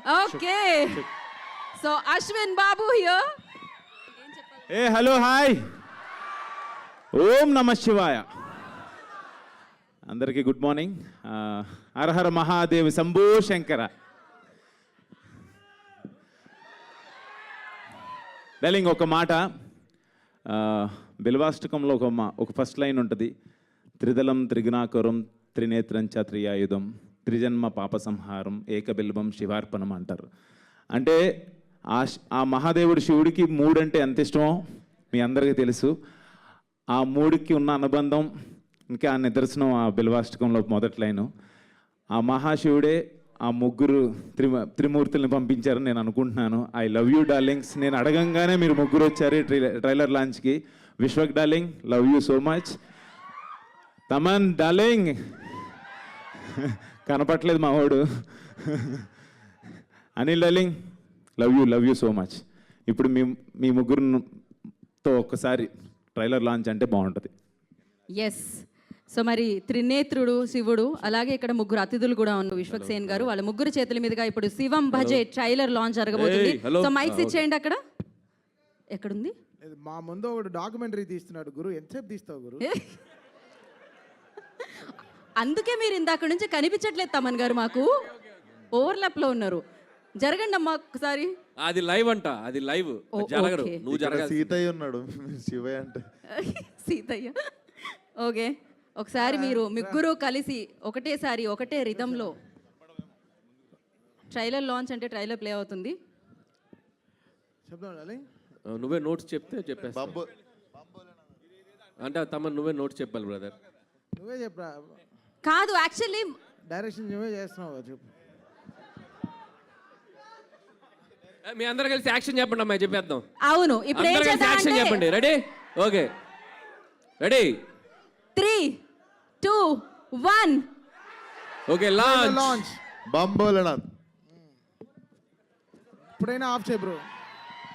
Okay. So Ashwin Babu here. ఏ hello hi ఓం నమ శివాయ అందరికీ గుడ్ మార్నింగ్ హరహర మహాదేవ్ శంభో శంకర డార్లింగ్ ఒక మాట బిల్వాష్టకంలో ఒక ఫస్ట్ లైన్ ఉంటుంది త్రిదళం త్రిగుణాకరం త్రినేత్రం చ త్రియాయుధం త్రిజన్మ పాప సంహారం ఏకబిల్వం శివార్పణం అంటారు అంటే ఆ మహాదేవుడు శివుడికి మూడు అంటే ఎంత ఇష్టమో మీ అందరికీ తెలుసు ఆ మూడుకి ఉన్న అనుబంధం ఇంకా నిదర్శనం ఆ బిల్వాష్టకంలో మొదటి లైను ఆ మహాశివుడే ఆ ముగ్గురు త్రిమూర్తుల్ని పంపించారని నేను అనుకుంటున్నాను. I love you darlings. నేను అడగంగానే మీరు ముగ్గురు వచ్చారు ట్రైలర్ లాంచ్కి. Vishwak darling love you so much. Thaman darling కనపట్లేదు మా వాడు. Anil darling love you so much. ఇప్పుడు మీ ముగ్గురుతో ఒక్కసారి ట్రైలర్ లాంచ్ అంటే బాగుంటుంది. ఎస్. సో మరి త్రినేత్రుడు శివుడు అలాగే ఇక్కడ ముగ్గురు అతిథులు కూడా ఉన్నారు. విశ్వక్ సేన్ గారు వాళ్ళ ముగ్గురు చేతుల మీదుగా ఇప్పుడు శివం భజే ట్రైలర్ లాంచ్ జరగబోతుంది. సో మైక్స్ ఇచ్చేయండి. అక్కడ ఎక్కడుంది? మా ముందు ఒకడు డాక్యుమెంటరీ తీస్తున్నాడు. గురు ఎంతసేపు తీస్తావు గురు? అందుకే మీరు ఇందాక నుంచి కనిపించట్లేదు తమన్ గారు. మాకు ఓవర్లాప్ లో ఉన్నారు. జరగండి అమ్మా ఒకసారి. అది లైవ్ అంట. అది లైవ్ జరగరు. నువ్వు జరగాలి. సీతయ్య ఉన్నాడు. శివయ్య అంటే సీతయ్య. ఓకే ఒకసారి మీరు ముగ్గురు కలిసి ఒకటేసారి ఒకటే రిథంలో ట్రైలర్ లాంచ్ అంటే ట్రైలర్ ప్లే అవుతుంది. నువ్వే నోట్స్ చెప్తే చెప్పేస్తా. అంటే తమ నువ్వే నోట్స్ చెప్పాలి బ్రదర్. నువ్వే చెప్పరా? కాదు యాక్చువల్లీ డైరెక్షన్ నువ్వే చేస్తున్నావు. చెప్పు. మీ అందరూ కలిసి యాక్షన్ చెప్పండి అమ్మాయి. చెప్పేద్దాం. అవును ఇప్పుడు ఏం చేద్దాం యాక్షన్ అంటే చెప్పండి. Ready? Okay ready 3 2 1 okay launch. బంబోలనాథ్ ఇప్పుడైనా ఆఫ్ చేయ బ్రో.